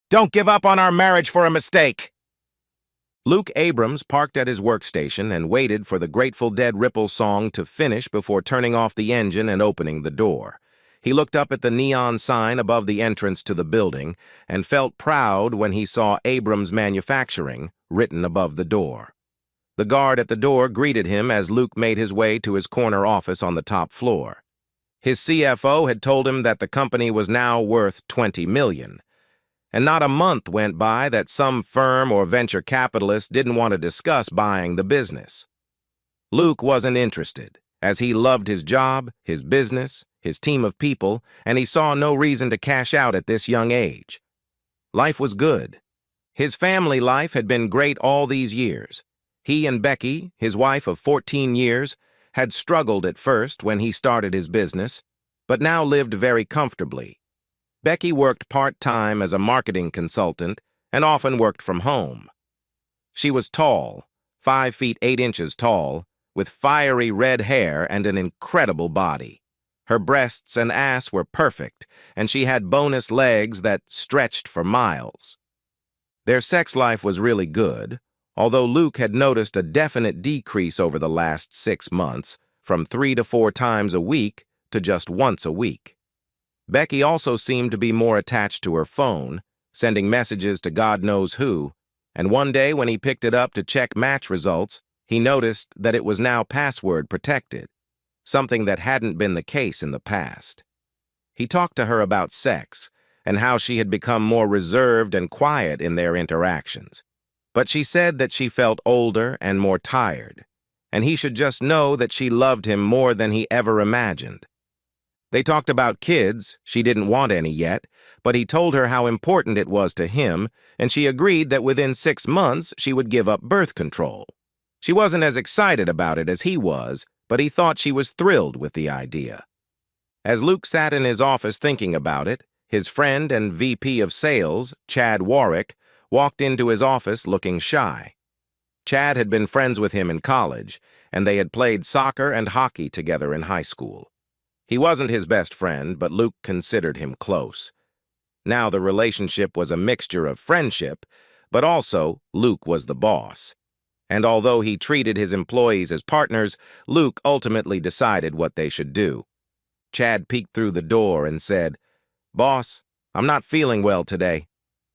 Don't give up on our marriage for a mistake. Luke Abrams parked at his workstation and waited for the Grateful Dead Ripple song to finish before turning off the engine and opening the door. He looked up at the neon sign above the entrance to the building and felt proud when he saw Abrams Manufacturing written above the door. The guard at the door greeted him as Luke made his way to his corner office on the top floor. His CFO had told him that the company was now worth $20 million. And not a month went by that some firm or venture capitalist didn't want to discuss buying the business. Luke wasn't interested, as he loved his job, his business, his team of people, and he saw no reason to cash out at this young age. Life was good. His family life had been great all these years. He and Becky, his wife of 14 years, had struggled at first when he started his business, but now lived very comfortably. Becky worked part-time as a marketing consultant and often worked from home. She was tall, 5 feet 8 inches tall, with fiery red hair and an incredible body. Her breasts and ass were perfect, and she had bonus legs that stretched for miles. Their sex life was really good, although Luke had noticed a definite decrease over the last 6 months, from 3 to 4 times a week to just once a week. Becky also seemed to be more attached to her phone, sending messages to God knows who, and one day when he picked it up to check match results, he noticed that it was now password protected, something that hadn't been the case in the past. He talked to her about sex and how she had become more reserved and quiet in their interactions, but she said that she felt older and more tired, and he should just know that she loved him more than he ever imagined. They talked about kids. She didn't want any yet, but he told her how important it was to him, and she agreed that within 6 months she would give up birth control. She wasn't as excited about it as he was, but he thought she was thrilled with the idea. As Luke sat in his office thinking about it, his friend and VP of Sales, Chad Warwick, walked into his office looking shy. Chad had been friends with him in college, and they had played soccer and hockey together in high school. He wasn't his best friend, but Luke considered him close. Now the relationship was a mixture of friendship, but also Luke was the boss. And although he treated his employees as partners, Luke ultimately decided what they should do. Chad peeked through the door and said, "Boss, I'm not feeling well today.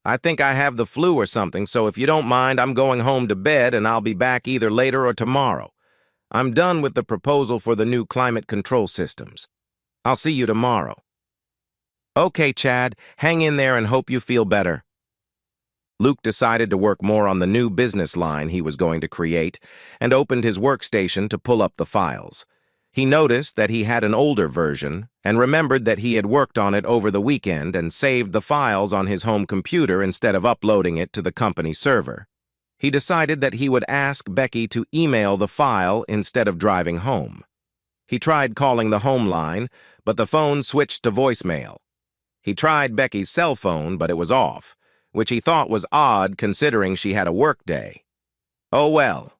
I think I have the flu or something, so if you don't mind, I'm going home to bed and I'll be back either later or tomorrow. I'm done with the proposal for the new climate control systems. I'll see you tomorrow." "Okay, Chad, hang in there and hope you feel better." Luke decided to work more on the new business line he was going to create and opened his workstation to pull up the files. He noticed that he had an older version and remembered that he had worked on it over the weekend and saved the files on his home computer instead of uploading it to the company server. He decided that he would ask Becky to email the file instead of driving home. He tried calling the home line, but the phone switched to voicemail. He tried Becky's cell phone, but it was off, which he thought was odd considering she had a work day. Oh well,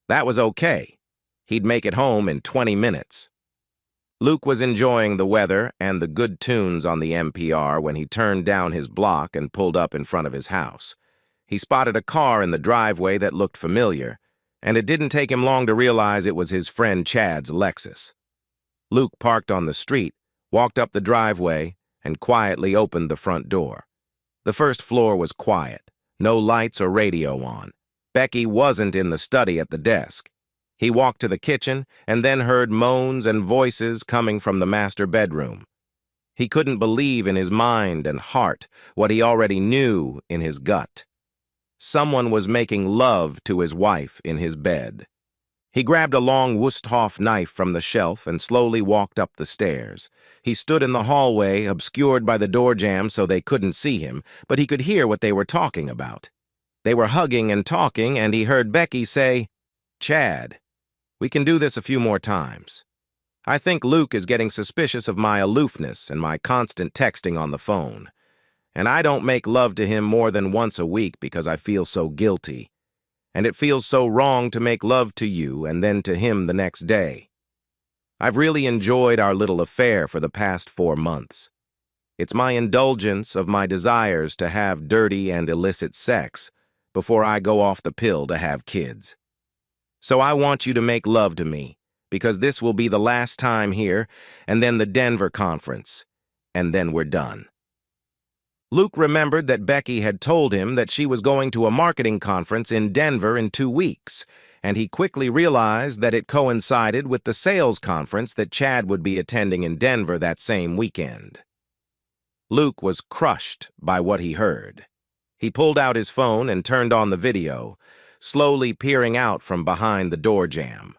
that was okay. He'd make it home in 20 minutes. Luke was enjoying the weather and the good tunes on the NPR when he turned down his block and pulled up in front of his house. He spotted a car in the driveway that looked familiar, and it didn't take him long to realize it was his friend Chad's Lexus. Luke parked on the street, walked up the driveway, and quietly opened the front door. The first floor was quiet, no lights or radio on. Becky wasn't in the study at the desk. He walked to the kitchen and then heard moans and voices coming from the master bedroom. He couldn't believe in his mind and heart what he already knew in his gut. Someone was making love to his wife in his bed. He grabbed a long Wusthof knife from the shelf and slowly walked up the stairs. He stood in the hallway, obscured by the door jamb so they couldn't see him, but he could hear what they were talking about. They were hugging and talking, and he heard Becky say, "Chad, we can do this a few more times. I think Luke is getting suspicious of my aloofness and my constant texting on the phone. And I don't make love to him more than once a week because I feel so guilty. And it feels so wrong to make love to you and then to him the next day. I've really enjoyed our little affair for the past 4 months. It's my indulgence of my desires to have dirty and illicit sex before I go off the pill to have kids. So I want you to make love to me, because this will be the last time here, and then the Denver conference, and then we're done. Luke remembered that Becky had told him that she was going to a marketing conference in Denver in 2 weeks, and he quickly realized that it coincided with the sales conference that Chad would be attending in Denver that same weekend. Luke was crushed by what he heard. He pulled out his phone and turned on the video, slowly peering out from behind the door jamb.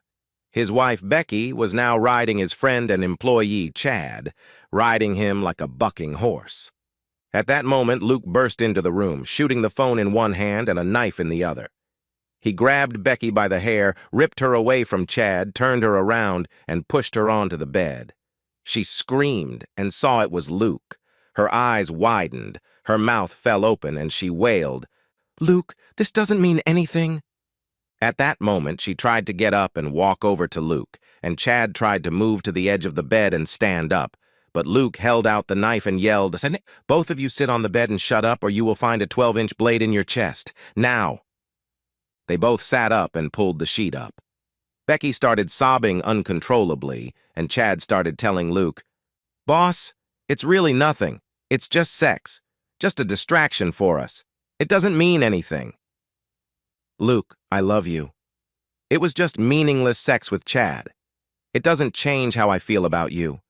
His wife, Becky, was now riding his friend and employee, Chad, riding him like a bucking horse. At that moment, Luke burst into the room, shooting the phone in one hand and a knife in the other. He grabbed Becky by the hair, ripped her away from Chad, turned her around, and pushed her onto the bed. She screamed and saw it was Luke. Her eyes widened, her mouth fell open, and she wailed, "Luke, this doesn't mean anything." At that moment, she tried to get up and walk over to Luke, and Chad tried to move to the edge of the bed and stand up. But Luke held out the knife and yelled, "Both of you sit on the bed and shut up, or you will find a 12-inch blade in your chest. Now!" They both sat up and pulled the sheet up. Becky started sobbing uncontrollably, and Chad started telling Luke, "Boss, it's really nothing. It's just sex. Just a distraction for us. It doesn't mean anything." "Luke, I love you. It was just meaningless sex with Chad. It doesn't change how I feel about you.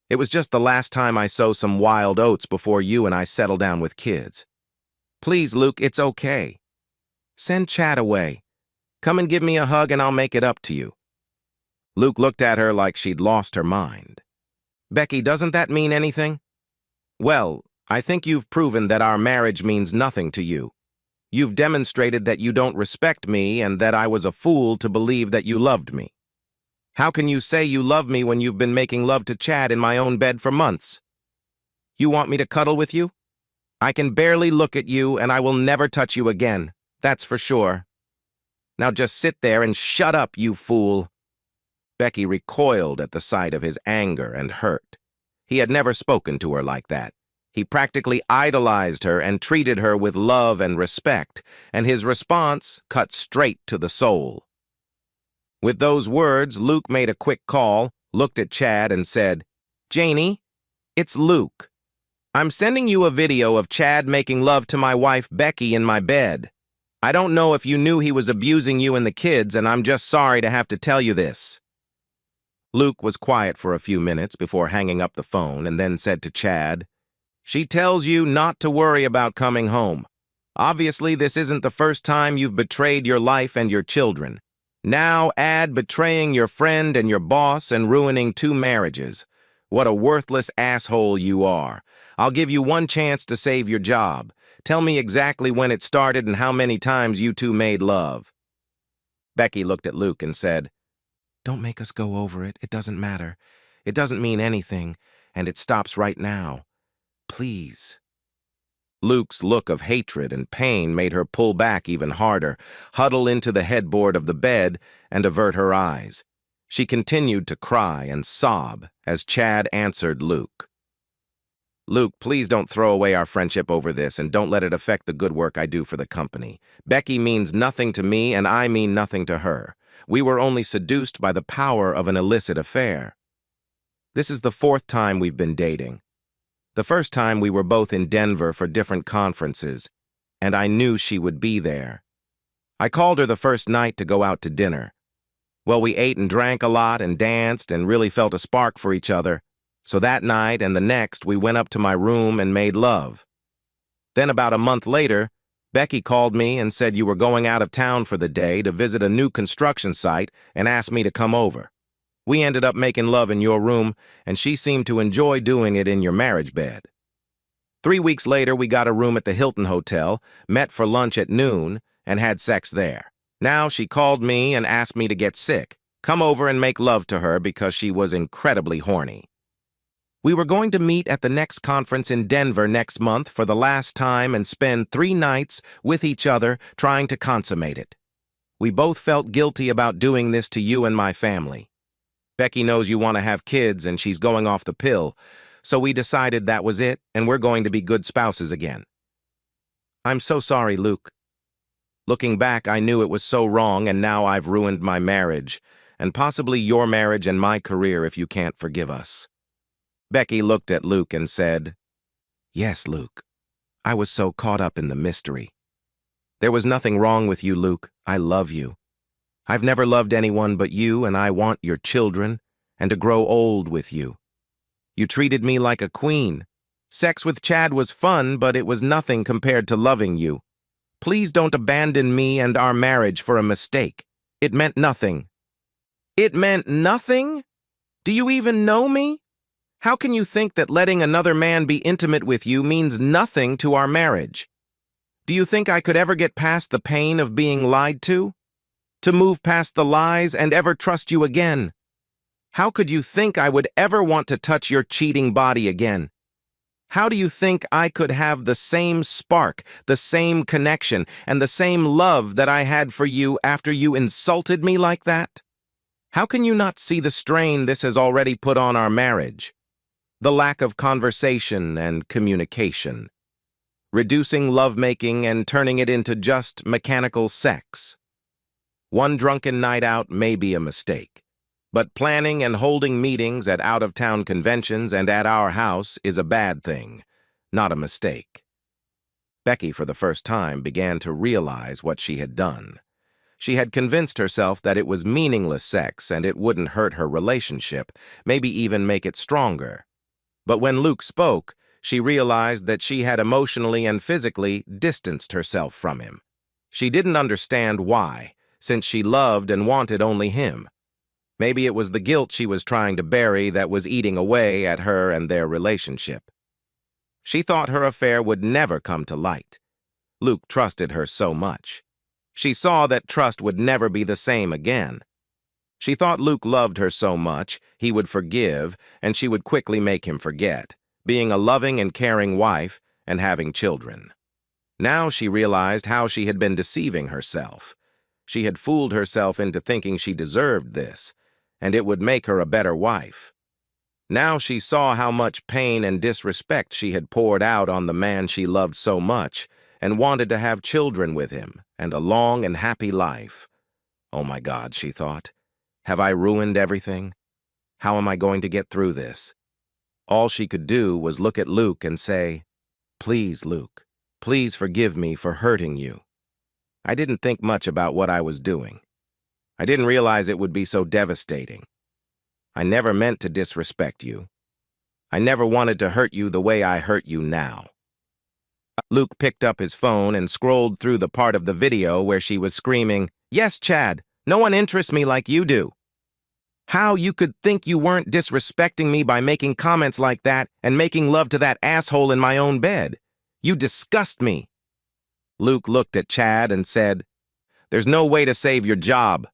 It was just the last time I sow some wild oats before you and I settle down with kids. Please, Luke, it's okay. Send Chad away. Come and give me a hug and I'll make it up to you." Luke looked at her like she'd lost her mind. "Becky, doesn't that mean anything? Well, I think you've proven that our marriage means nothing to you. You've demonstrated that you don't respect me and that I was a fool to believe that you loved me. How can you say you love me when you've been making love to Chad in my own bed for months? You want me to cuddle with you? I can barely look at you and I will never touch you again, that's for sure. Now just sit there and shut up, you fool." Becky recoiled at the sight of his anger and hurt. He had never spoken to her like that. He practically idolized her and treated her with love and respect, and his response cut straight to the soul. With those words, Luke made a quick call, looked at Chad, and said, "Janie, it's Luke. I'm sending you a video of Chad making love to my wife Becky in my bed. I don't know if you knew he was abusing you and the kids, and I'm just sorry to have to tell you this." Luke was quiet for a few minutes before hanging up the phone and then said to Chad, "She tells you not to worry about coming home. Obviously, this isn't the first time you've betrayed your life and your children. Now add betraying your friend and your boss and ruining 2 marriages. What a worthless asshole you are. I'll give you one chance to save your job. Tell me exactly when it started and how many times you two made love." Becky looked at Luke and said, "Don't make us go over it. It doesn't matter. It doesn't mean anything, and it stops right now. Please." Luke's look of hatred and pain made her pull back even harder, huddle into the headboard of the bed, and avert her eyes. She continued to cry and sob as Chad answered Luke. "Luke, please don't throw away our friendship over this, and don't let it affect the good work I do for the company. Becky means nothing to me, and I mean nothing to her. We were only seduced by the power of an illicit affair. This is the 4th time we've been dating. The first time we were both in Denver for different conferences, and I knew she would be there. I called her the first night to go out to dinner. Well, we ate and drank a lot and danced and really felt a spark for each other. So that night and the next, we went up to my room and made love. Then about a month later, Becky called me and said you were going out of town for the day to visit a new construction site and asked me to come over. We ended up making love in your room, and she seemed to enjoy doing it in your marriage bed. 3 weeks later, we got a room at the Hilton Hotel, met for lunch at noon, and had sex there. Now she called me and asked me to get sick, come over and make love to her because she was incredibly horny. We were going to meet at the next conference in Denver next month for the last time and spend 3 nights with each other trying to consummate it. We both felt guilty about doing this to you and my family. Becky knows you want to have kids and she's going off the pill, So we decided that was it, and we're going to be good spouses again. I'm so sorry, Luke. Looking back, I knew it was so wrong, and now I've ruined my marriage, and possibly your marriage and my career if you can't forgive us. Becky looked at Luke and said, Yes, Luke. I was so caught up in the mystery. There was nothing wrong with you, Luke. I love you. I've never loved anyone but you, and I want your children and to grow old with you. You treated me like a queen. Sex with Chad was fun, but it was nothing compared to loving you. Please don't abandon me and our marriage for a mistake. It meant nothing. It meant nothing? Do you even know me? How can you think that letting another man be intimate with you means nothing to our marriage? Do you think I could ever get past the pain of being lied to? To move past the lies and ever trust you again? How could you think I would ever want to touch your cheating body again? How do you think I could have the same spark, the same connection, and the same love that I had for you after you insulted me like that? How can you not see the strain this has already put on our marriage? The lack of conversation and communication. Reducing lovemaking and turning it into just mechanical sex. One drunken night out may be a mistake, but planning and holding meetings at out-of-town conventions and at our house is a bad thing, not a mistake. Becky, for the first time, began to realize what she had done. She had convinced herself that it was meaningless sex and it wouldn't hurt her relationship, maybe even make it stronger. But when Luke spoke, she realized that she had emotionally and physically distanced herself from him. She didn't understand why, since she loved and wanted only him. Maybe it was the guilt she was trying to bury that was eating away at her and their relationship. She thought her affair would never come to light. Luke trusted her so much. She saw that trust would never be the same again. She thought Luke loved her so much, he would forgive, and she would quickly make him forget, being a loving and caring wife and having children. Now she realized how she had been deceiving herself. She had fooled herself into thinking she deserved this, and it would make her a better wife. Now she saw how much pain and disrespect she had poured out on the man she loved so much and wanted to have children with him and a long and happy life. Oh my God, she thought. Have I ruined everything? How am I going to get through this? All she could do was look at Luke and say, Please, Luke, please forgive me for hurting you. I didn't think much about what I was doing. I didn't realize it would be so devastating. I never meant to disrespect you. I never wanted to hurt you the way I hurt you now. Luke picked up his phone and scrolled through the part of the video where she was screaming, Yes, Chad, no one interests me like you do. How you could think you weren't disrespecting me by making comments like that and making love to that asshole in my own bed. You disgust me. Luke looked at Chad and said, There's no way to save your job.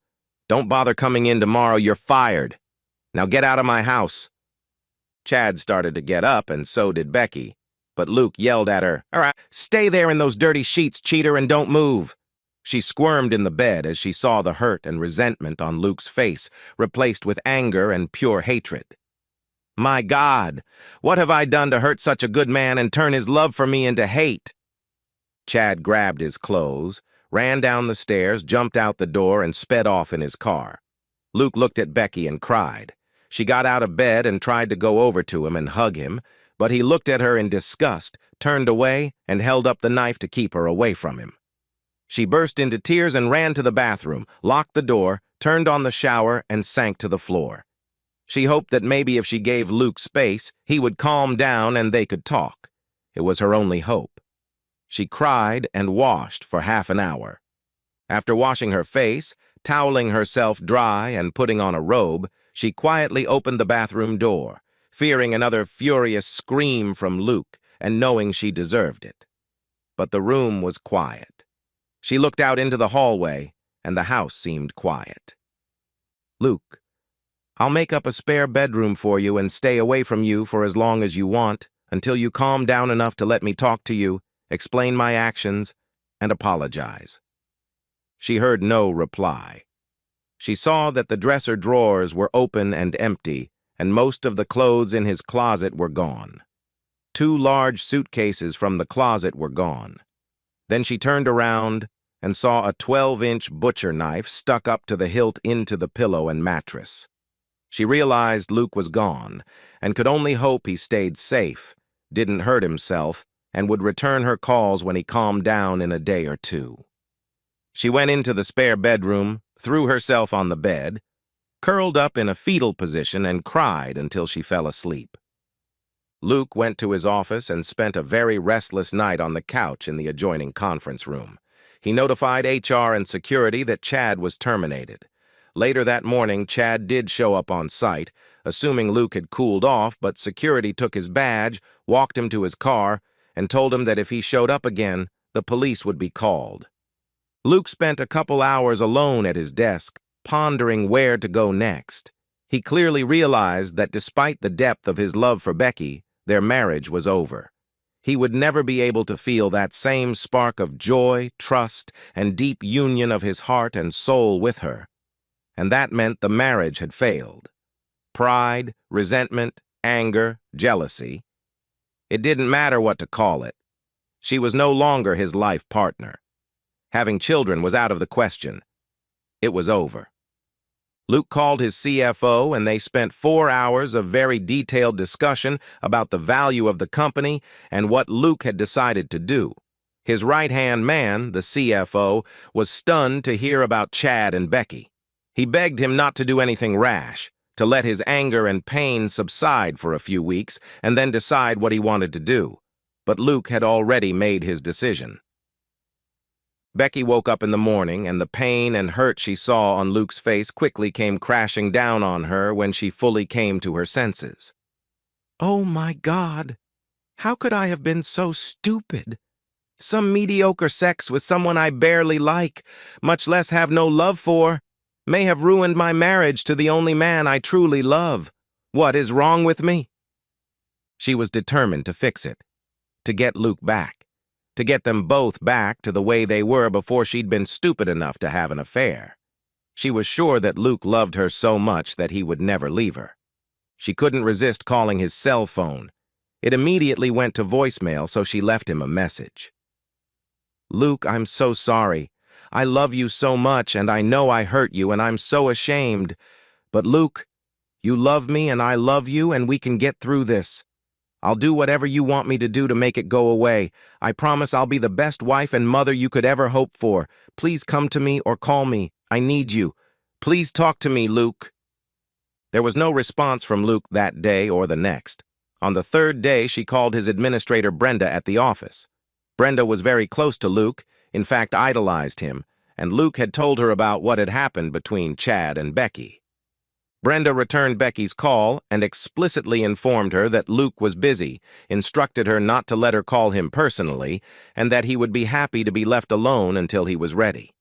Don't bother coming in tomorrow, you're fired. Now get out of my house. Chad started to get up, and so did Becky. But Luke yelled at her, All right, stay there in those dirty sheets, cheater, and don't move. She squirmed in the bed as she saw the hurt and resentment on Luke's face, replaced with anger and pure hatred. My God, what have I done to hurt such a good man and turn his love for me into hate? Chad grabbed his clothes, ran down the stairs, jumped out the door, and sped off in his car. Luke looked at Becky and cried. She got out of bed and tried to go over to him and hug him, but he looked at her in disgust, turned away, and held up the knife to keep her away from him. She burst into tears and ran to the bathroom, locked the door, turned on the shower, and sank to the floor. She hoped that maybe if she gave Luke space, he would calm down and they could talk. It was her only hope. She cried and washed for half an hour. After washing her face, toweling herself dry and putting on a robe, she quietly opened the bathroom door, fearing another furious scream from Luke and knowing she deserved it. But the room was quiet. She looked out into the hallway, and the house seemed quiet. Luke, I'll make up a spare bedroom for you and stay away from you for as long as you want, until you calm down enough to let me talk to you, explain my actions, and apologize. She heard no reply. She saw that the dresser drawers were open and empty, and most of the clothes in his closet were gone. 2 large suitcases from the closet were gone. Then she turned around and saw a 12-inch butcher knife stuck up to the hilt into the pillow and mattress. She realized Luke was gone and could only hope he stayed safe, didn't hurt himself, and would return her calls when he calmed down in a day or 2. She went into the spare bedroom, threw herself on the bed, curled up in a fetal position, and cried until she fell asleep. Luke went to his office and spent a very restless night on the couch in the adjoining conference room. He notified HR and security that Chad was terminated. Later that morning, Chad did show up on site, assuming Luke had cooled off, but security took his badge, walked him to his car, and told him that if he showed up again, the police would be called. Luke spent a couple hours alone at his desk, pondering where to go next. He clearly realized that despite the depth of his love for Becky, their marriage was over. He would never be able to feel that same spark of joy, trust, and deep union of his heart and soul with her. And that meant the marriage had failed. Pride, resentment, anger, jealousy. It didn't matter what to call it. She was no longer his life partner. Having children was out of the question. It was over. Luke called his CFO, and they spent 4 hours of very detailed discussion about the value of the company and what Luke had decided to do. His right-hand man, the CFO, was stunned to hear about Chad and Becky. He begged him not to do anything rash, to let his anger and pain subside for a few weeks and then decide what he wanted to do. But Luke had already made his decision. Becky woke up in the morning, and the pain and hurt she saw on Luke's face quickly came crashing down on her when she fully came to her senses. "Oh my God, how could I have been so stupid? Some mediocre sex with someone I barely like, much less have no love for, may have ruined my marriage to the only man I truly love. What is wrong with me?" She was determined to fix it, to get Luke back. To get them both back to the way they were before she'd been stupid enough to have an affair. She was sure that Luke loved her so much that he would never leave her. She couldn't resist calling his cell phone. It immediately went to voicemail, so she left him a message. "Luke, I'm so sorry. I love you so much, and I know I hurt you, and I'm so ashamed. But Luke, you love me and I love you, and we can get through this. I'll do whatever you want me to do to make it go away. I promise I'll be the best wife and mother you could ever hope for. Please come to me or call me. I need you. Please talk to me, Luke." There was no response from Luke that day or the next. On the 3rd day, she called his administrator Brenda at the office. Brenda was very close to Luke, in fact idolized him, and Luke had told her about what had happened between Chad and Becky. Brenda returned Becky's call and explicitly informed her that Luke was busy, instructed her not to let her call him personally, and that he would be happy to be left alone until he was ready.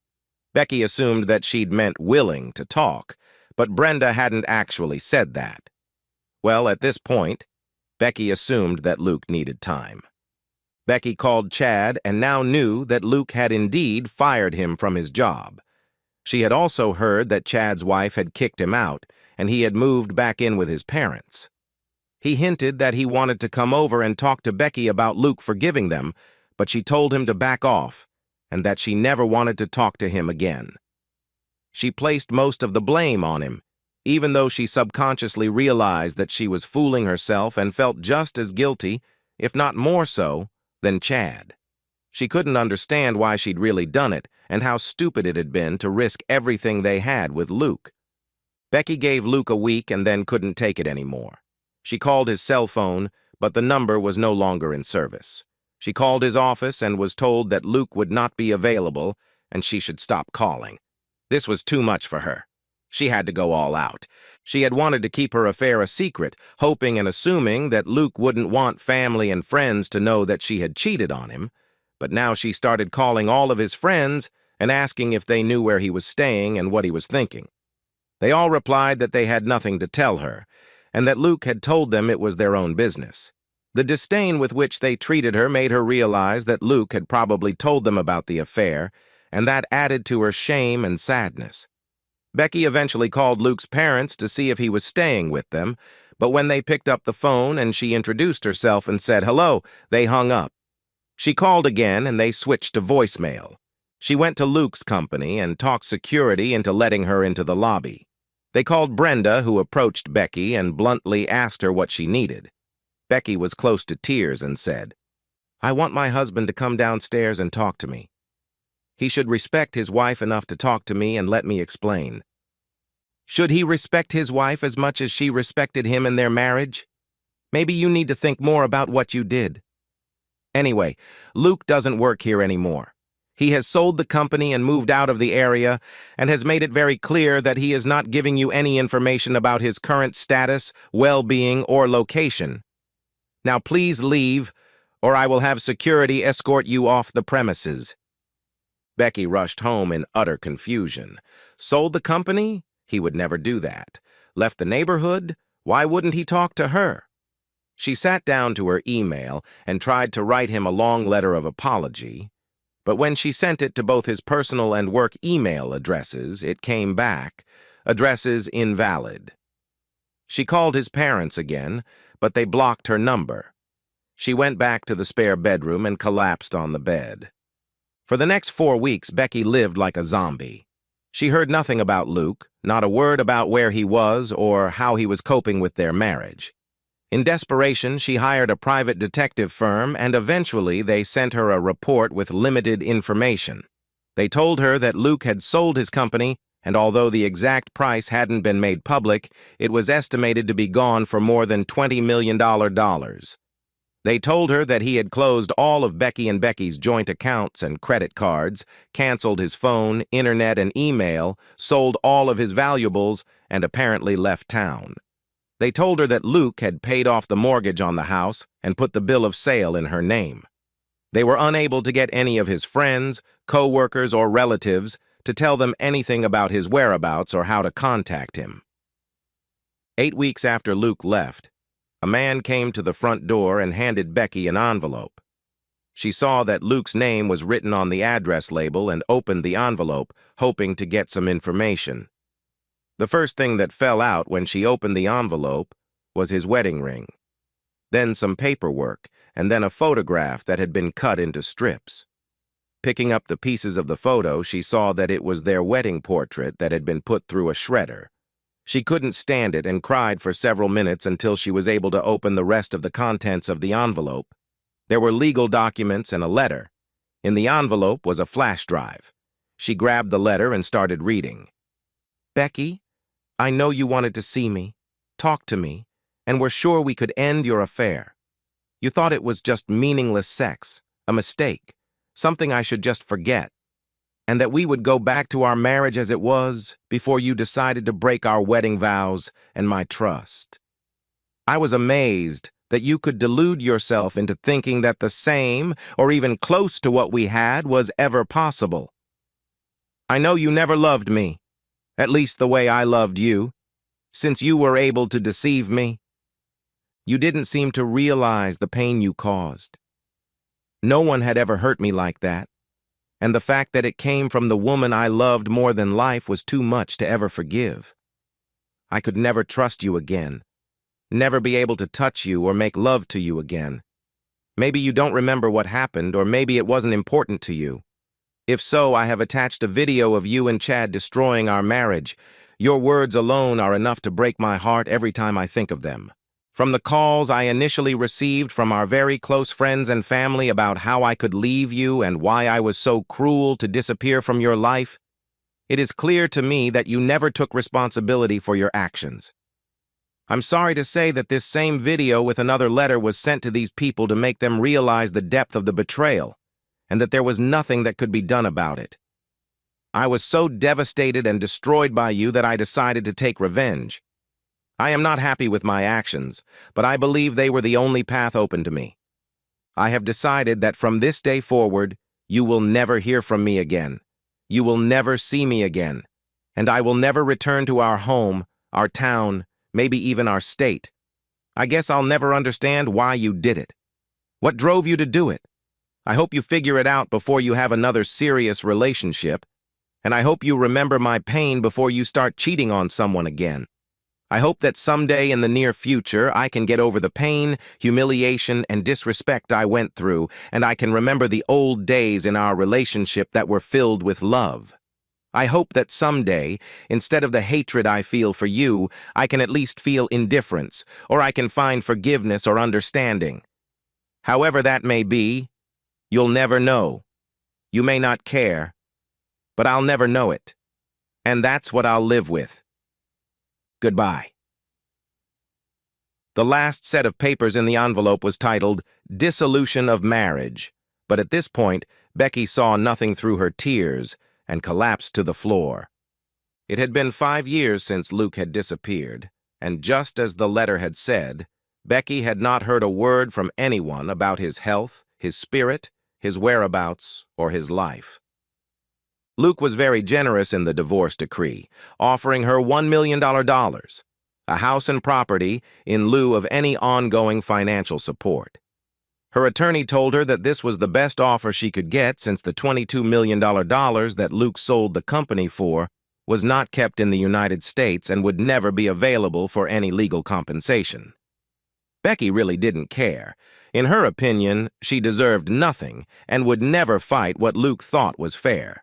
Becky assumed that she'd meant willing to talk, but Brenda hadn't actually said that. Well, at this point, Becky assumed that Luke needed time. Becky called Chad and now knew that Luke had indeed fired him from his job. She had also heard that Chad's wife had kicked him out, and he had moved back in with his parents. He hinted that he wanted to come over and talk to Becky about Luke forgiving them, but she told him to back off, and that she never wanted to talk to him again. She placed most of the blame on him, even though she subconsciously realized that she was fooling herself and felt just as guilty, if not more so, than Chad. She couldn't understand why she'd really done it and how stupid it had been to risk everything they had with Luke. Becky gave Luke a week and then couldn't take it anymore. She called his cell phone, but the number was no longer in service. She called his office and was told that Luke would not be available and she should stop calling. This was too much for her. She had to go all out. She had wanted to keep her affair a secret, hoping and assuming that Luke wouldn't want family and friends to know that she had cheated on him, but now she started calling all of his friends and asking if they knew where he was staying and what he was thinking. They all replied that they had nothing to tell her, and that Luke had told them it was their own business. The disdain with which they treated her made her realize that Luke had probably told them about the affair, and that added to her shame and sadness. Becky eventually called Luke's parents to see if he was staying with them, But when they picked up the phone and she introduced herself and said hello, they hung up. She called again and they switched to voicemail. She went to Luke's company and talked security into letting her into the lobby. They called Brenda, who approached Becky and bluntly asked her what she needed. Becky was close to tears and said, "I want my husband to come downstairs and talk to me. He should respect his wife enough to talk to me and let me explain." Should he respect his wife as much as she respected him in their marriage? Maybe you need to think more about what you did. Anyway, Luke doesn't work here anymore. He has sold the company and moved out of the area and has made it very clear that he is not giving you any information about his current status, well-being, or location. Now please leave, or I will have security escort you off the premises. Becky rushed home in utter confusion. Sold the company? He would never do that. Left the neighborhood? Why wouldn't he talk to her? She sat down to her email and tried to write him a long letter of apology, but when she sent it to both his personal and work email addresses, it came back, addresses invalid. She called his parents again, but they blocked her number. She went back to the spare bedroom and collapsed on the bed. For the next 4 weeks, Becky lived like a zombie. She heard nothing about Luke, not a word about where he was or how he was coping with their marriage. In desperation, she hired a private detective firm, and eventually they sent her a report with limited information. They told her that Luke had sold his company, and although the exact price hadn't been made public, it was estimated to be gone for more than $20 million. They told her that he had closed all of Becky and Becky's joint accounts and credit cards, canceled his phone, internet, and email, sold all of his valuables, and apparently left town. They told her that Luke had paid off the mortgage on the house and put the bill of sale in her name. They were unable to get any of his friends, co-workers, or relatives to tell them anything about his whereabouts or how to contact him. 8 weeks after Luke left, a man came to the front door and handed Becky an envelope. She saw that Luke's name was written on the address label and opened the envelope, hoping to get some information. The first thing that fell out when she opened the envelope was his wedding ring, then some paperwork, and then a photograph that had been cut into strips. Picking up the pieces of the photo, she saw that it was their wedding portrait that had been put through a shredder. She couldn't stand it and cried for several minutes until she was able to open the rest of the contents of the envelope. There were legal documents and a letter. In the envelope was a flash drive. She grabbed the letter and started reading. "Becky, I know you wanted to see me, talk to me, and were sure we could end your affair. You thought it was just meaningless sex, a mistake, something I should just forget, and that we would go back to our marriage as it was before you decided to break our wedding vows and my trust. I was amazed that you could delude yourself into thinking that the same, or even close to what we had, was ever possible. I know you never loved me, at least the way I loved you, since you were able to deceive me. You didn't seem to realize the pain you caused. No one had ever hurt me like that, and the fact that it came from the woman I loved more than life was too much to ever forgive. I could never trust you again, never be able to touch you or make love to you again. Maybe you don't remember what happened, or maybe it wasn't important to you. If so, I have attached a video of you and Chad destroying our marriage. Your words alone are enough to break my heart every time I think of them. From the calls I initially received from our very close friends and family about how I could leave you and why I was so cruel to disappear from your life, it is clear to me that you never took responsibility for your actions. I'm sorry to say that this same video with another letter was sent to these people to make them realize the depth of the betrayal, and that there was nothing that could be done about it. I was so devastated and destroyed by you that I decided to take revenge. I am not happy with my actions, but I believe they were the only path open to me. I have decided that from this day forward, you will never hear from me again. You will never see me again, and I will never return to our home, our town, maybe even our state. I guess I'll never understand why you did it. What drove you to do it? I hope you figure it out before you have another serious relationship, and I hope you remember my pain before you start cheating on someone again. I hope that someday in the near future I can get over the pain, humiliation, and disrespect I went through, and I can remember the old days in our relationship that were filled with love. I hope that someday, instead of the hatred I feel for you, I can at least feel indifference, or I can find forgiveness or understanding. However that may be, you'll never know. You may not care, but I'll never know it. And that's what I'll live with. Goodbye. The last set of papers in the envelope was titled Dissolution of Marriage, but at this point, Becky saw nothing through her tears and collapsed to the floor. It had been 5 years since Luke had disappeared, and just as the letter had said, Becky had not heard a word from anyone about his health, his spirit, his whereabouts, or his life. Luke was very generous in the divorce decree, offering her $1 million, a house and property, in lieu of any ongoing financial support. Her attorney told her that this was the best offer she could get since the $22 million that Luke sold the company for was not kept in the United States and would never be available for any legal compensation. Becky really didn't care. In her opinion, she deserved nothing and would never fight what Luke thought was fair.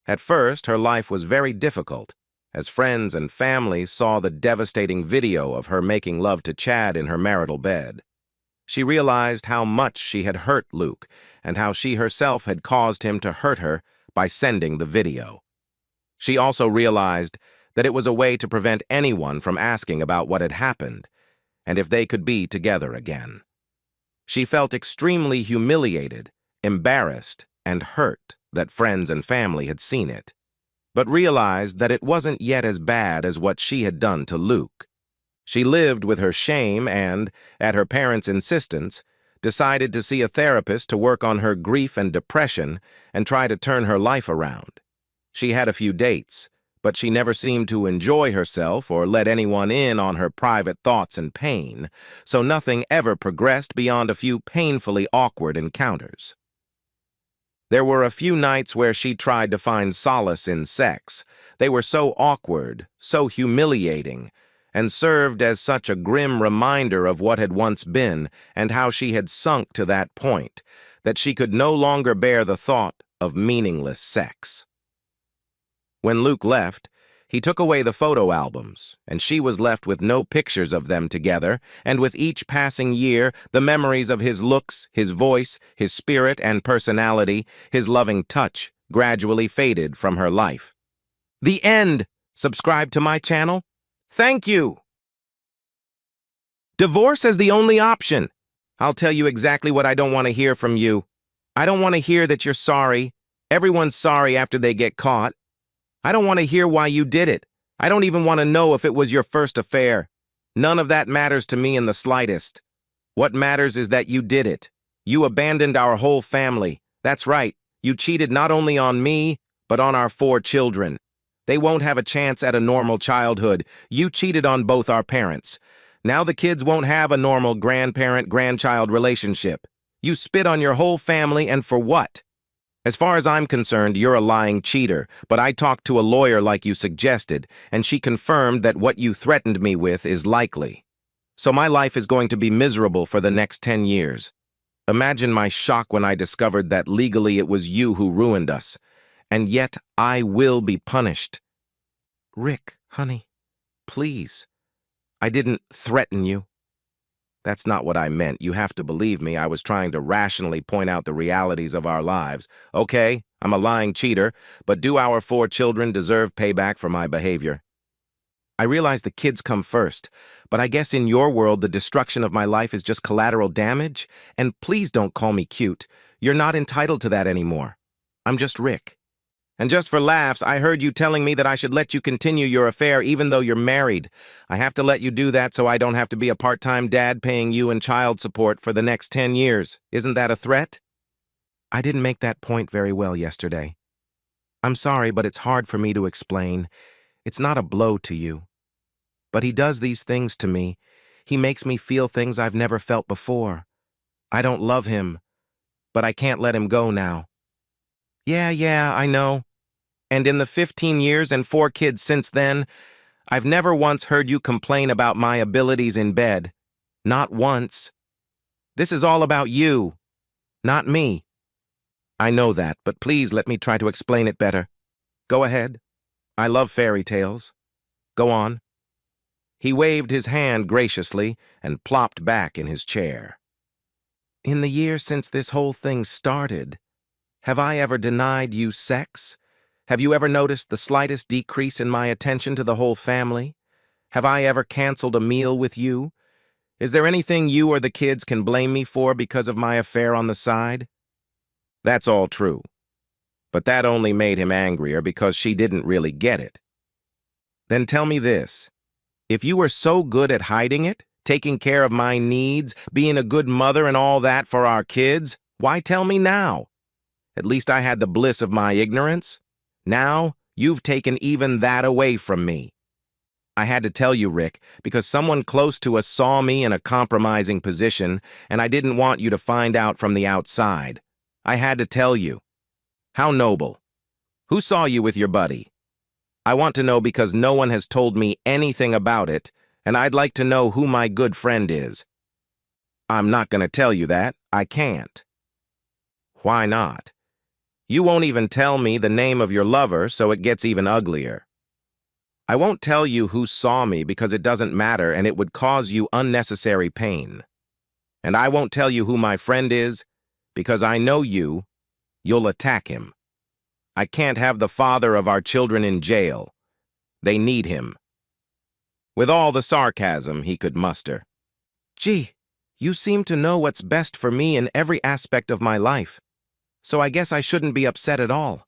At first, her life was very difficult, as friends and family saw the devastating video of her making love to Chad in her marital bed. She realized how much she had hurt Luke and how she herself had caused him to hurt her by sending the video. She also realized that it was a way to prevent anyone from asking about what had happened and if they could be together again. She felt extremely humiliated, embarrassed, and hurt that friends and family had seen it, but realized that it wasn't yet as bad as what she had done to Luke. She lived with her shame and, at her parents' insistence, decided to see a therapist to work on her grief and depression and try to turn her life around. She had a few dates, but she never seemed to enjoy herself or let anyone in on her private thoughts and pain, so nothing ever progressed beyond a few painfully awkward encounters. There were a few nights where she tried to find solace in sex. They were so awkward, so humiliating, and served as such a grim reminder of what had once been and how she had sunk to that point, that she could no longer bear the thought of meaningless sex. When Luke left, he took away the photo albums, and she was left with no pictures of them together, and with each passing year, the memories of his looks, his voice, his spirit and personality, his loving touch, gradually faded from her life. The end! Subscribe to my channel? Thank you! Divorce is the only option. I'll tell you exactly what I don't want to hear from you. I don't want to hear that you're sorry. Everyone's sorry after they get caught. I don't want to hear why you did it. I don't even want to know if it was your first affair. None of that matters to me in the slightest. What matters is that you did it. You abandoned our whole family. That's right. You cheated not only on me, but on our 4 children. They won't have a chance at a normal childhood. You cheated on both our parents. Now the kids won't have a normal grandparent-grandchild relationship. You spit on your whole family, and for what? As far as I'm concerned, you're a lying cheater, but I talked to a lawyer like you suggested, and she confirmed that what you threatened me with is likely. So my life is going to be miserable for the next 10 years. Imagine my shock when I discovered that legally it was you who ruined us, and yet I will be punished. Rick, honey, please. I didn't threaten you. That's not what I meant. You have to believe me. I was trying to rationally point out the realities of our lives. Okay, I'm a lying cheater, but do our 4 children deserve payback for my behavior? I realize the kids come first, but I guess in your world the destruction of my life is just collateral damage, and please don't call me cute. You're not entitled to that anymore. I'm just Rick. And just for laughs, I heard you telling me that I should let you continue your affair even though you're married. I have to let you do that so I don't have to be a part-time dad paying you in child support for the next 10 years. Isn't that a threat? I didn't make that point very well yesterday. I'm sorry, but it's hard for me to explain. It's not a blow to you. But he does these things to me. He makes me feel things I've never felt before. I don't love him, but I can't let him go now. Yeah, I know. And in the 15 years and 4 kids since then, I've never once heard you complain about my abilities in bed. Not once. This is all about you, not me. I know that, but please let me try to explain it better. Go ahead. I love fairy tales. Go on. He waved his hand graciously and plopped back in his chair. In the year since this whole thing started, have I ever denied you sex? Have you ever noticed the slightest decrease in my attention to the whole family? Have I ever canceled a meal with you? Is there anything you or the kids can blame me for because of my affair on the side? That's all true. But that only made him angrier because she didn't really get it. Then tell me this. If you were so good at hiding it, taking care of my needs, being a good mother and all that for our kids, why tell me now? At least I had the bliss of my ignorance. Now, you've taken even that away from me. I had to tell you, Rick, because someone close to us saw me in a compromising position, and I didn't want you to find out from the outside. I had to tell you. How noble. Who saw you with your buddy? I want to know because no one has told me anything about it, and I'd like to know who my good friend is. I'm not going to tell you that. I can't. Why not? You won't even tell me the name of your lover, so it gets even uglier. I won't tell you who saw me because it doesn't matter and it would cause you unnecessary pain. And I won't tell you who my friend is because I know you'll attack him. I can't have the father of our children in jail. They need him. With all the sarcasm he could muster. Gee, you seem to know what's best for me in every aspect of my life. So I guess I shouldn't be upset at all.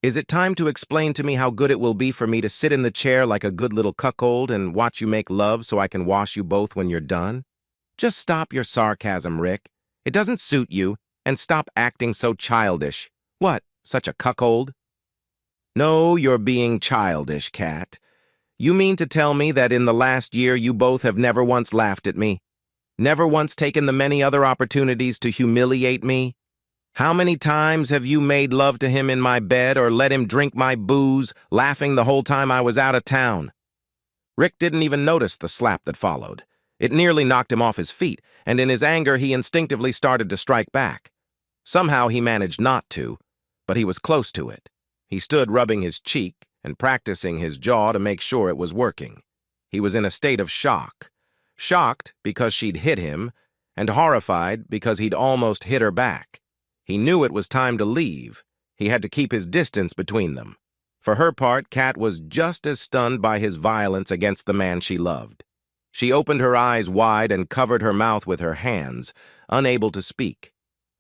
Is it time to explain to me how good it will be for me to sit in the chair like a good little cuckold and watch you make love so I can wash you both when you're done? Just stop your sarcasm, Rick. It doesn't suit you, and stop acting so childish. What, such a cuckold? No, you're being childish, Kat. You mean to tell me that in the last year you both have never once laughed at me? Never once taken the many other opportunities to humiliate me? How many times have you made love to him in my bed or let him drink my booze, laughing the whole time I was out of town? Rick didn't even notice the slap that followed. It nearly knocked him off his feet, and in his anger he instinctively started to strike back. Somehow he managed not to, but he was close to it. He stood rubbing his cheek and practicing his jaw to make sure it was working. He was in a state of shock. Shocked because she'd hit him, and horrified because he'd almost hit her back. He knew it was time to leave. He had to keep his distance between them. For her part, Kat was just as stunned by his violence against the man she loved. She opened her eyes wide and covered her mouth with her hands, unable to speak.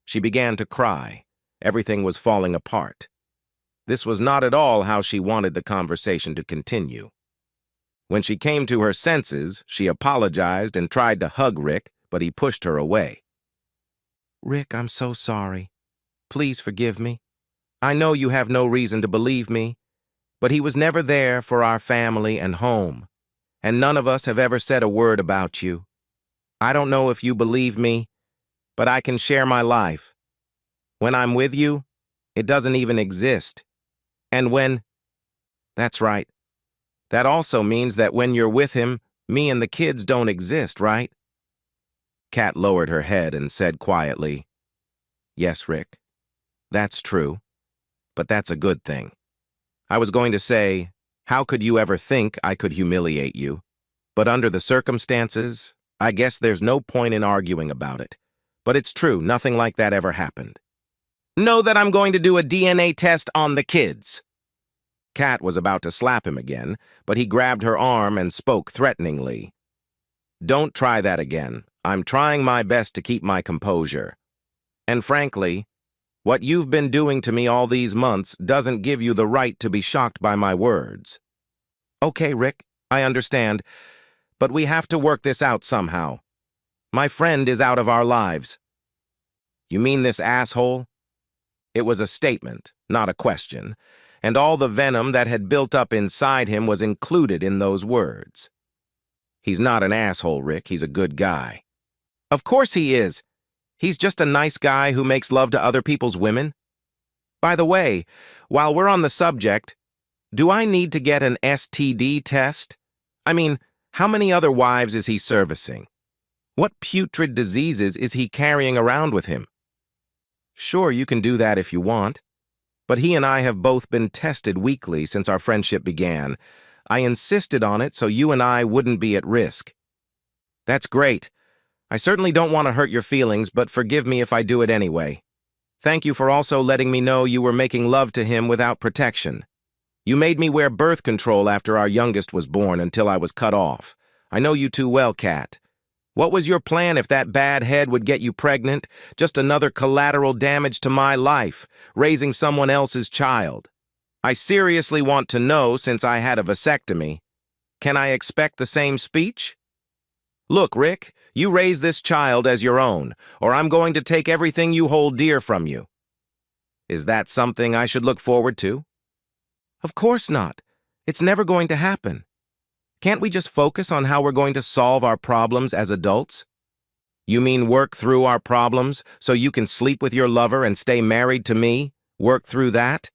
She began to cry. Everything was falling apart. This was not at all how she wanted the conversation to continue. When she came to her senses, she apologized and tried to hug Rick, but he pushed her away. Rick, I'm so sorry. Please forgive me. I know you have no reason to believe me, but he was never there for our family and home, and none of us have ever said a word about you. I don't know if you believe me, but I can share my life. When I'm with you, it doesn't even exist. And that's right. That also means that when you're with him, me and the kids don't exist, right? Kat lowered her head and said quietly, Yes, Rick. That's true, but that's a good thing. I was going to say, how could you ever think I could humiliate you? But under the circumstances, I guess there's no point in arguing about it. But it's true, nothing like that ever happened. Know that I'm going to do a DNA test on the kids. Kat was about to slap him again, but he grabbed her arm and spoke threateningly. Don't try that again. I'm trying my best to keep my composure. And frankly, what you've been doing to me all these months doesn't give you the right to be shocked by my words. Okay, Rick, I understand, but we have to work this out somehow. My friend is out of our lives. You mean this asshole? It was a statement, not a question, and all the venom that had built up inside him was included in those words. He's not an asshole, Rick. He's a good guy. Of course he is. He's just a nice guy who makes love to other people's women. By the way, while we're on the subject, Do I need to get an STD test? I mean, how many other wives is he servicing? What putrid diseases is he carrying around with him? Sure, you can do that if you want, but he and I have both been tested weekly since our friendship began. I insisted on it so you and I wouldn't be at risk. That's great. I certainly don't want to hurt your feelings, but forgive me if I do it anyway. Thank you for also letting me know you were making love to him without protection. You made me wear birth control after our youngest was born until I was cut off. I know you too well, Kat. What was your plan if that bad head would get you pregnant? Just another collateral damage to my life, raising someone else's child. I seriously want to know since I had a vasectomy. Can I expect the same speech? Look, Rick, you raise this child as your own, or I'm going to take everything you hold dear from you. Is that something I should look forward to? Of course not. It's never going to happen. Can't we just focus on how we're going to solve our problems as adults? You mean work through our problems so you can sleep with your lover and stay married to me? Work through that?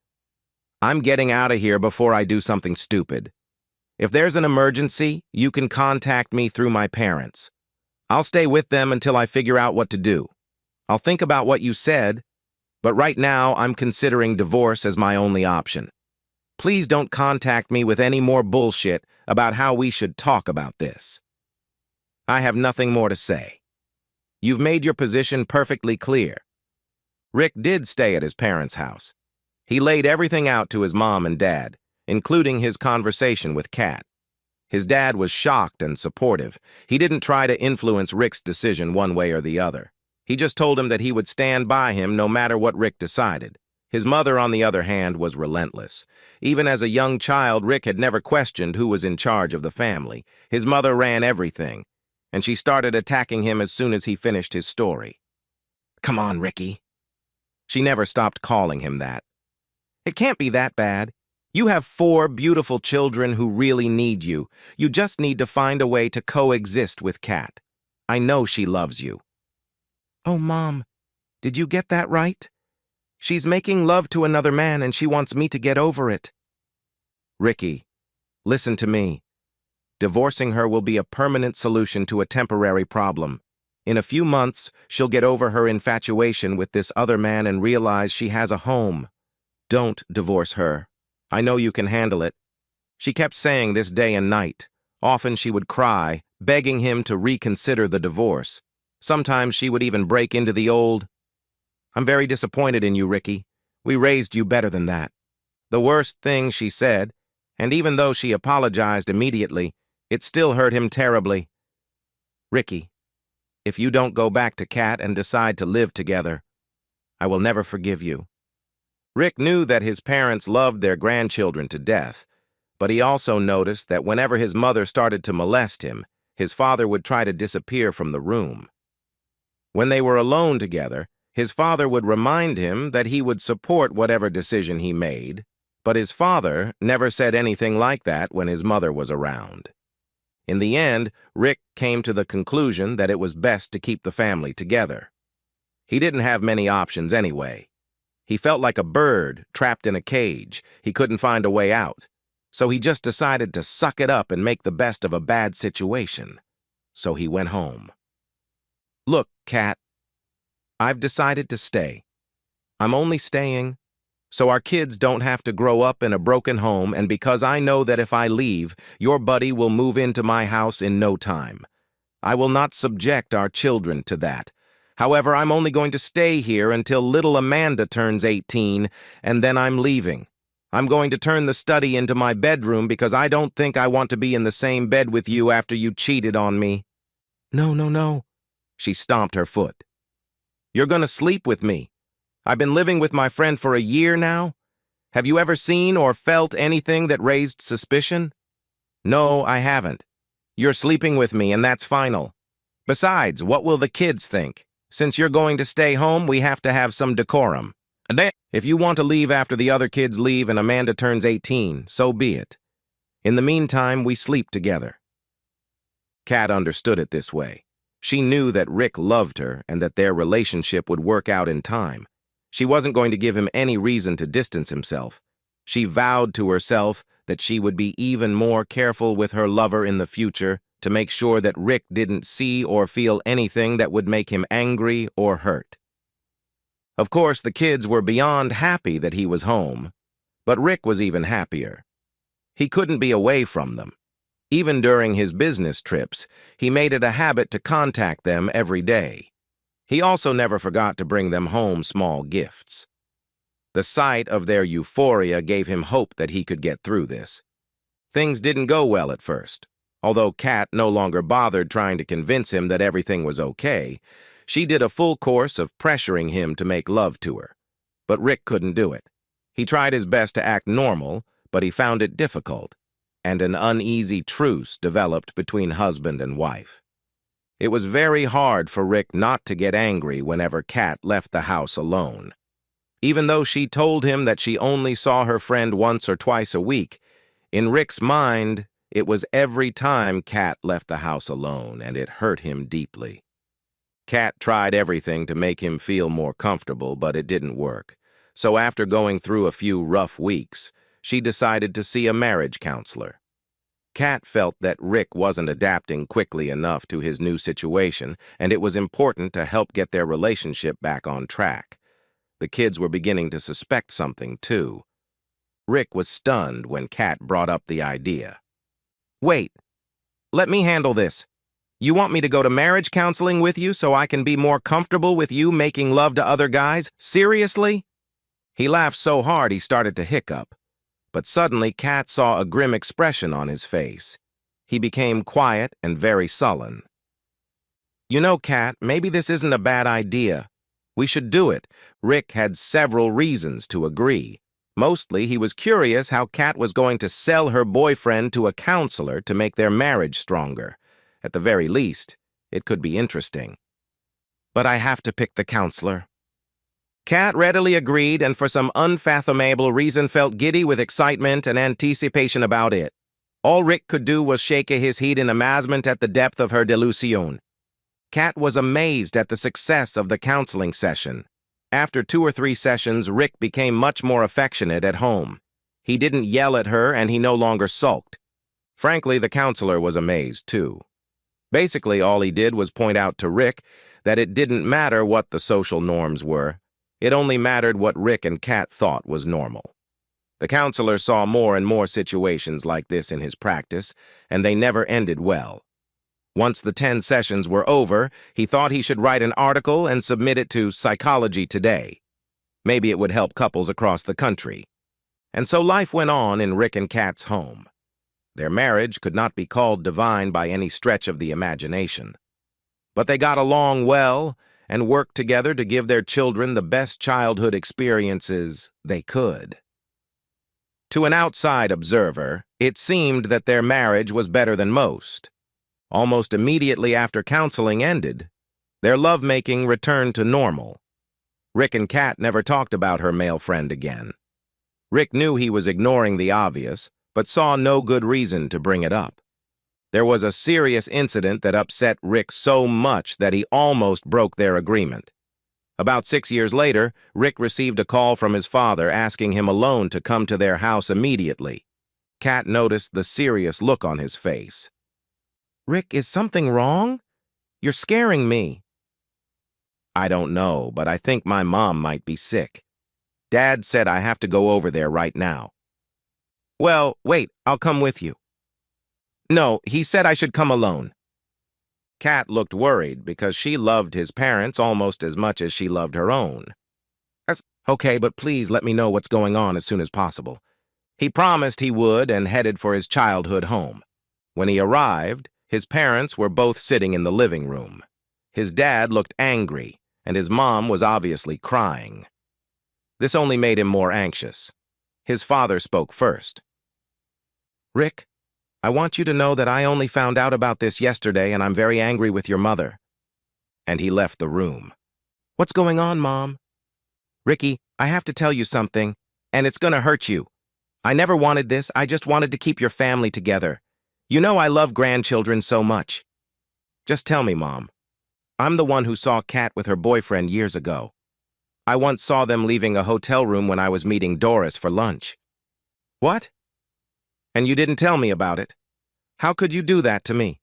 I'm getting out of here before I do something stupid. If there's an emergency, you can contact me through my parents. I'll stay with them until I figure out what to do. I'll think about what you said, but right now I'm considering divorce as my only option. Please don't contact me with any more bullshit about how we should talk about this. I have nothing more to say. You've made your position perfectly clear. Rick did stay at his parents' house. He laid everything out to his mom and dad, including his conversation with Kat. His dad was shocked and supportive. He didn't try to influence Rick's decision one way or the other. He just told him that he would stand by him no matter what Rick decided. His mother, on the other hand, was relentless. Even as a young child, Rick had never questioned who was in charge of the family. His mother ran everything, and she started attacking him as soon as he finished his story. Come on, Ricky. She never stopped calling him that. It can't be that bad. You have 4 beautiful children who really need you. You just need to find a way to coexist with Kat. I know she loves you. Oh, Mom, did you get that right? She's making love to another man and she wants me to get over it. Ricky, listen to me. Divorcing her will be a permanent solution to a temporary problem. In a few months, she'll get over her infatuation with this other man and realize she has a home. Don't divorce her. I know you can handle it. She kept saying this day and night. Often she would cry, begging him to reconsider the divorce. Sometimes she would even break into the old, I'm very disappointed in you, Ricky. We raised you better than that. The worst thing she said, and even though she apologized immediately, it still hurt him terribly. Ricky, if you don't go back to Kat and decide to live together, I will never forgive you. Rick knew that his parents loved their grandchildren to death, but he also noticed that whenever his mother started to molest him, his father would try to disappear from the room. When they were alone together, his father would remind him that he would support whatever decision he made, but his father never said anything like that when his mother was around. In the end, Rick came to the conclusion that it was best to keep the family together. He didn't have many options anyway. He felt like a bird trapped in a cage. He couldn't find a way out. So he just decided to suck it up and make the best of a bad situation. So he went home. Look, Kat, I've decided to stay. I'm only staying so our kids don't have to grow up in a broken home, and because I know that if I leave, your buddy will move into my house in no time. I will not subject our children to that. However, I'm only going to stay here until little Amanda turns 18, and then I'm leaving. I'm going to turn the study into my bedroom because I don't think I want to be in the same bed with you after you cheated on me. No, no, no. She stomped her foot. You're going to sleep with me. I've been living with my friend for a year now. Have you ever seen or felt anything that raised suspicion? No, I haven't. You're sleeping with me, and that's final. Besides, what will the kids think? Since you're going to stay home, we have to have some decorum. If you want to leave after the other kids leave and Amanda turns 18, so be it. In the meantime, we sleep together. Kat understood it this way. She knew that Rick loved her and that their relationship would work out in time. She wasn't going to give him any reason to distance himself. She vowed to herself that she would be even more careful with her lover in the future to make sure that Rick didn't see or feel anything that would make him angry or hurt. Of course, the kids were beyond happy that he was home, but Rick was even happier. He couldn't be away from them. Even during his business trips, he made it a habit to contact them every day. He also never forgot to bring them home small gifts. The sight of their euphoria gave him hope that he could get through this. Things didn't go well at first. Although Kat no longer bothered trying to convince him that everything was okay, she did a full course of pressuring him to make love to her. But Rick couldn't do it. He tried his best to act normal, but he found it difficult, and an uneasy truce developed between husband and wife. It was very hard for Rick not to get angry whenever Kat left the house alone. Even though she told him that she only saw her friend once or twice a week, in Rick's mind, it was every time Kat left the house alone, and it hurt him deeply. Kat tried everything to make him feel more comfortable, but it didn't work. So after going through a few rough weeks, she decided to see a marriage counselor. Kat felt that Rick wasn't adapting quickly enough to his new situation, and it was important to help get their relationship back on track. The kids were beginning to suspect something, too. Rick was stunned when Kat brought up the idea. "Wait, let me handle this. You want me to go to marriage counseling with you so I can be more comfortable with you making love to other guys? Seriously?" He laughed so hard he started to hiccup. But suddenly Kat saw a grim expression on his face. He became quiet and very sullen. "You know, Kat, maybe this isn't a bad idea. We should do it." Rick had several reasons to agree. Mostly, he was curious how Kat was going to sell her boyfriend to a counselor to make their marriage stronger. At the very least, it could be interesting. "But I have to pick the counselor." Kat readily agreed and for some unfathomable reason felt giddy with excitement and anticipation about it. All Rick could do was shake his head in amazement at the depth of her delusion. Kat was amazed at the success of the counseling session. After 2 or 3 sessions, Rick became much more affectionate at home. He didn't yell at her and he no longer sulked. Frankly, the counselor was amazed too. Basically, all he did was point out to Rick that it didn't matter what the social norms were. It only mattered what Rick and Kat thought was normal. The counselor saw more and more situations like this in his practice, and they never ended well. Once the 10 sessions were over, he thought he should write an article and submit it to Psychology Today. Maybe it would help couples across the country. And so life went on in Rick and Kat's home. Their marriage could not be called divine by any stretch of the imagination. But they got along well and worked together to give their children the best childhood experiences they could. To an outside observer, it seemed that their marriage was better than most. Almost immediately after counseling ended, their lovemaking returned to normal. Rick and Kat never talked about her male friend again. Rick knew he was ignoring the obvious, but saw no good reason to bring it up. There was a serious incident that upset Rick so much that he almost broke their agreement. About 6 years later, Rick received a call from his father asking him alone to come to their house immediately. Kat noticed the serious look on his face. "Rick, is something wrong? You're scaring me." "I don't know, but I think my mom might be sick. Dad said I have to go over there right now." "Well, wait, I'll come with you." "No, he said I should come alone." Kat looked worried because she loved his parents almost as much as she loved her own. "That's okay, but please let me know what's going on as soon as possible." He promised he would and headed for his childhood home. When he arrived, his parents were both sitting in the living room. His dad looked angry, and his mom was obviously crying. This only made him more anxious. His father spoke first. "Rick, I want you to know that I only found out about this yesterday and I'm very angry with your mother." And he left the room. "What's going on, Mom?" "Ricky, I have to tell you something, and it's gonna hurt you. I never wanted this, I just wanted to keep your family together. You know I love grandchildren so much." "Just tell me, Mom." "I'm the one who saw Kat with her boyfriend years ago. I once saw them leaving a hotel room when I was meeting Doris for lunch. What? And you didn't tell me about it. How could you do that to me?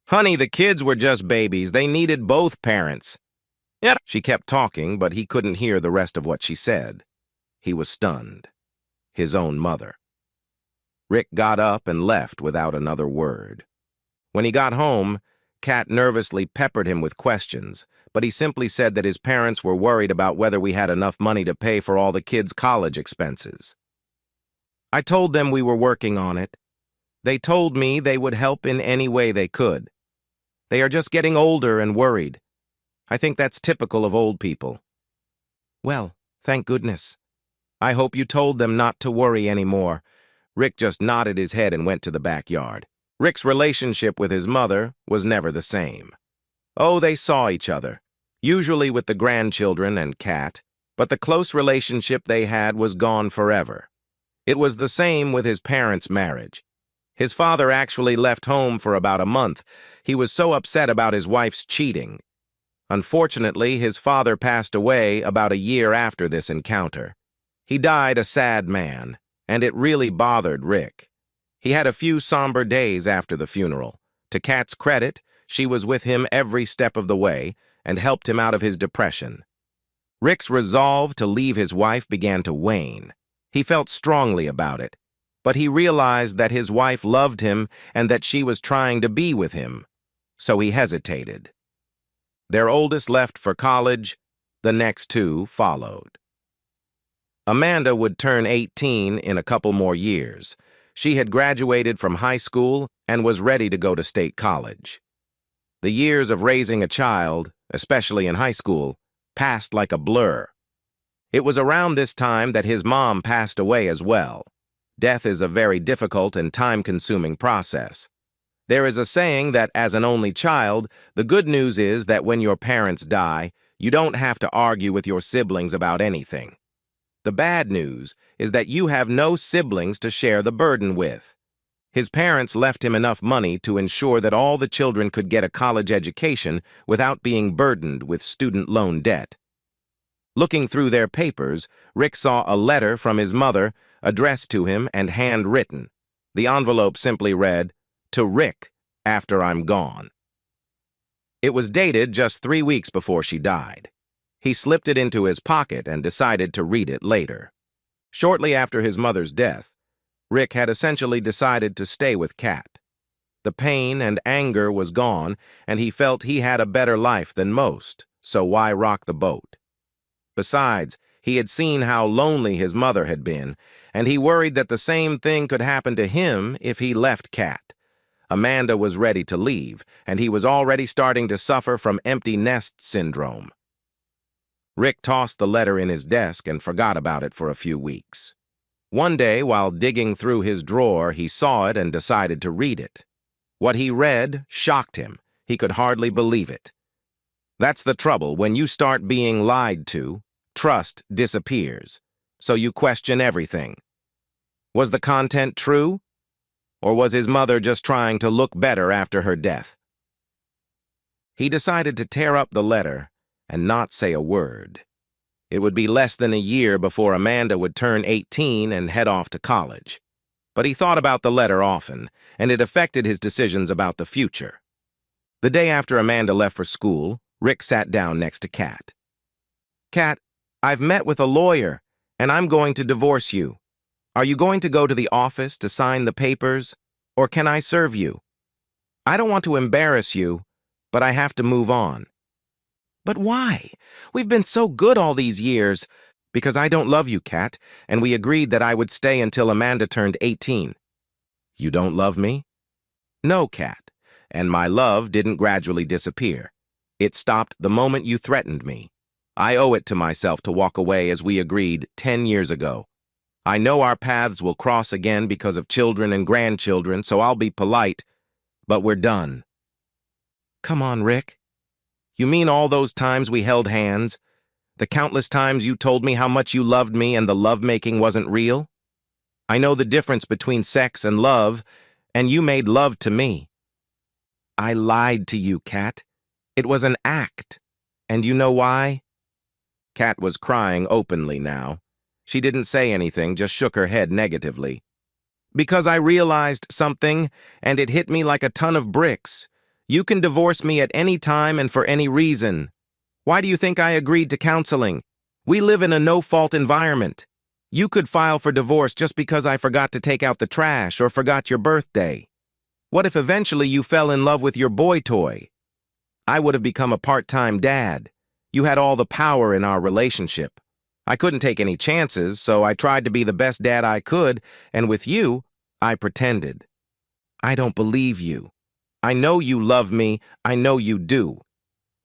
Honey, the kids were just babies. They needed both parents. Yep. She kept talking, but he couldn't hear the rest of what she said. He was stunned. His own mother. Rick got up and left without another word. When he got home, Kat nervously peppered him with questions, but he simply said that his parents were worried about whether we had enough money to pay for all the kids' college expenses. I told them we were working on it. They told me they would help in any way they could. They are just getting older and worried. I think that's typical of old people. Well, thank goodness. I hope you told them not to worry anymore. Rick just nodded his head and went to the backyard. Rick's relationship with his mother was never the same. Oh, they saw each other, usually with the grandchildren and Kat, but the close relationship they had was gone forever. It was the same with his parents' marriage. His father actually left home for about a month. He was so upset about his wife's cheating. Unfortunately, his father passed away about a year after this encounter. He died a sad man, and it really bothered Rick. He had a few somber days after the funeral. To Kat's credit, she was with him every step of the way and helped him out of his depression. Rick's resolve to leave his wife began to wane. He felt strongly about it, but he realized that his wife loved him and that she was trying to be with him, so he hesitated. Their oldest left for college. The next two followed. Amanda would turn 18 in a couple more years. She had graduated from high school and was ready to go to state college. The years of raising a child, especially in high school, passed like a blur. It was around this time that his mom passed away as well. Death is a very difficult and time-consuming process. There is a saying that as an only child, the good news is that when your parents die, you don't have to argue with your siblings about anything. The bad news is that you have no siblings to share the burden with. His parents left him enough money to ensure that all the children could get a college education without being burdened with student loan debt. Looking through their papers, Rick saw a letter from his mother addressed to him and handwritten. The envelope simply read, "To Rick, after I'm gone." It was dated just 3 weeks before she died. He slipped it into his pocket and decided to read it later. Shortly after his mother's death, Rick had essentially decided to stay with Kat. The pain and anger was gone, and he felt he had a better life than most, so why rock the boat? Besides, he had seen how lonely his mother had been, and he worried that the same thing could happen to him if he left Kat. Amanda was ready to leave, and he was already starting to suffer from empty nest syndrome. Rick tossed the letter in his desk and forgot about it for a few weeks. One day, while digging through his drawer, he saw it and decided to read it. What he read shocked him. He could hardly believe it. That's the trouble. When you start being lied to, trust disappears, so you question everything. Was the content true? Or was his mother just trying to look better after her death? He decided to tear up the letter and not say a word. It would be less than a year before Amanda would turn 18 and head off to college. But he thought about the letter often, and it affected his decisions about the future. The day after Amanda left for school, Rick sat down next to Kat. "Kat, I've met with a lawyer, and I'm going to divorce you. Are you going to go to the office to sign the papers, or can I serve you? I don't want to embarrass you, but I have to move on." "But why? We've been so good all these years." "Because I don't love you, Kat, and we agreed that I would stay until Amanda turned 18. "You don't love me?" "No, Kat, and my love didn't gradually disappear. It stopped the moment you threatened me. I owe it to myself to walk away as we agreed 10 years ago. I know our paths will cross again because of children and grandchildren, so I'll be polite, but we're done." "Come on, Rick. You mean all those times we held hands? The countless times you told me how much you loved me and the lovemaking wasn't real? I know the difference between sex and love, and you made love to me." "I lied to you, Kat. It was an act. And you know why?" Kat was crying openly now. She didn't say anything, just shook her head negatively. Because I realized something, and it hit me like a ton of bricks. You can divorce me at any time and for any reason. Why do you think I agreed to counseling? We live in a no-fault environment. You could file for divorce just because I forgot to take out the trash or forgot your birthday. What if eventually you fell in love with your boy toy? I would have become a part-time dad. You had all the power in our relationship. I couldn't take any chances, so I tried to be the best dad I could, and with you, I pretended. I don't believe you. I know you love me. I know you do.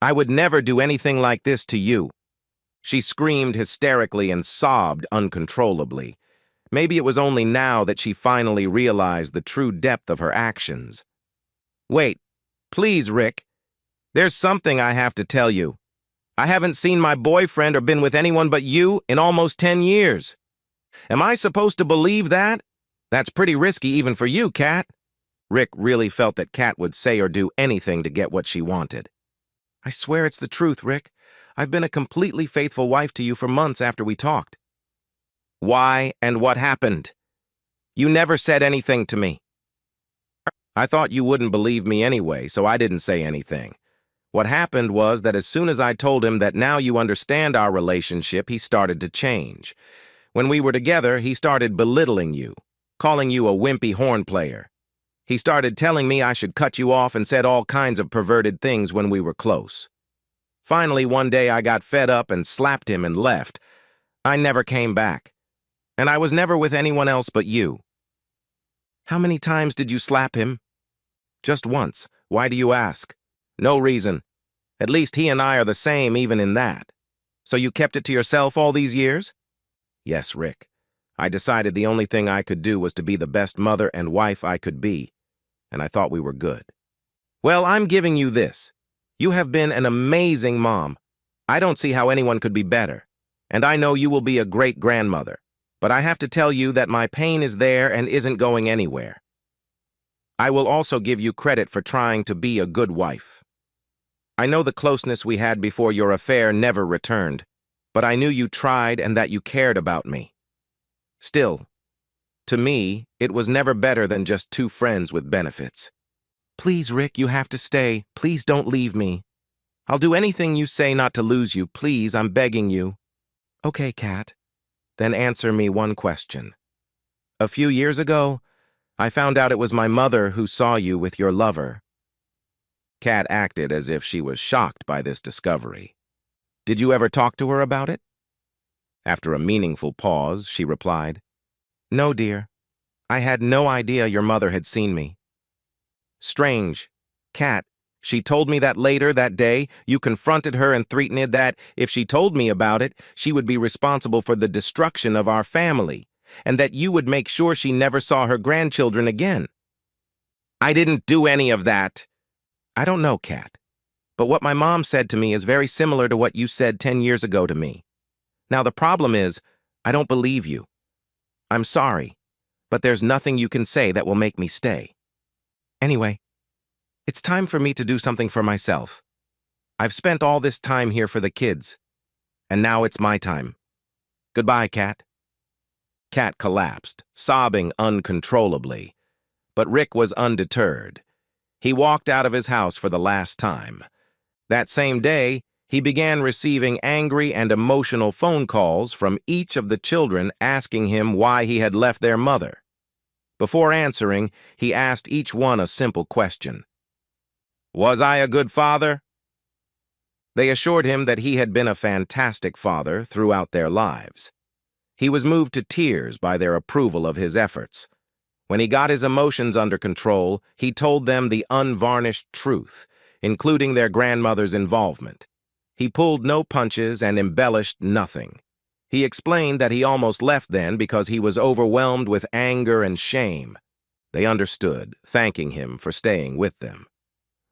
I would never do anything like this to you. She screamed hysterically and sobbed uncontrollably. Maybe it was only now that she finally realized the true depth of her actions. Wait, please, Rick. There's something I have to tell you. I haven't seen my boyfriend or been with anyone but you in almost 10 years. Am I supposed to believe that? That's pretty risky even for you, Kat. Rick really felt that Kat would say or do anything to get what she wanted. I swear it's the truth, Rick. I've been a completely faithful wife to you for months after we talked. Why and what happened? You never said anything to me. I thought you wouldn't believe me anyway, so I didn't say anything. What happened was that as soon as I told him that now you understand our relationship, he started to change. When we were together, he started belittling you, calling you a wimpy horn player. He started telling me I should cut you off and said all kinds of perverted things when we were close. Finally, one day I got fed up and slapped him and left. I never came back. And I was never with anyone else but you. How many times did you slap him? Just once. Why do you ask? No reason. At least he and I are the same even in that. So you kept it to yourself all these years? Yes, Rick. I decided the only thing I could do was to be the best mother and wife I could be, and I thought we were good. Well, I'm giving you this. You have been an amazing mom. I don't see how anyone could be better, and I know you will be a great grandmother, but I have to tell you that my pain is there and isn't going anywhere. I will also give you credit for trying to be a good wife. I know the closeness we had before your affair never returned, but I knew you tried and that you cared about me. Still, to me, it was never better than just two friends with benefits. Please, Rick, you have to stay. Please don't leave me. I'll do anything you say not to lose you. Please, I'm begging you. Okay, Kat. Then answer me one question. A few years ago, I found out it was my mother who saw you with your lover. Kat acted as if she was shocked by this discovery. Did you ever talk to her about it? After a meaningful pause, she replied, No, dear. I had no idea your mother had seen me. Strange. Kat, she told me that later that day you confronted her and threatened that if she told me about it, she would be responsible for the destruction of our family, and that you would make sure she never saw her grandchildren again. I didn't do any of that. I don't know, Kat, but what my mom said to me is very similar to what you said 10 years ago to me. Now, the problem is, I don't believe you. I'm sorry, but there's nothing you can say that will make me stay. Anyway, it's time for me to do something for myself. I've spent all this time here for the kids, and now it's my time. Goodbye, Kat. Kat collapsed, sobbing uncontrollably, but Rick was undeterred. He walked out of his house for the last time. That same day, he began receiving angry and emotional phone calls from each of the children asking him why he had left their mother. Before answering, he asked each one a simple question. Was I a good father? They assured him that he had been a fantastic father throughout their lives. He was moved to tears by their approval of his efforts. When he got his emotions under control, he told them the unvarnished truth, including their grandmother's involvement. He pulled no punches and embellished nothing. He explained that he almost left then because he was overwhelmed with anger and shame. They understood, thanking him for staying with them.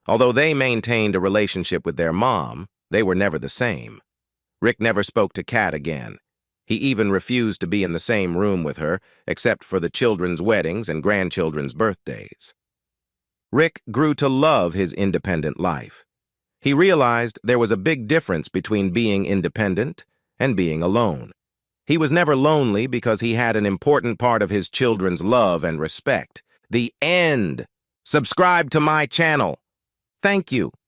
Although they maintained a relationship with their mom, they were never the same. Rick never spoke to Kat again. He even refused to be in the same room with her, except for the children's weddings and grandchildren's birthdays. Rick grew to love his independent life. He realized there was a big difference between being independent and being alone. He was never lonely because he had an important part of his children's love and respect. The end. Subscribe to my channel. Thank you.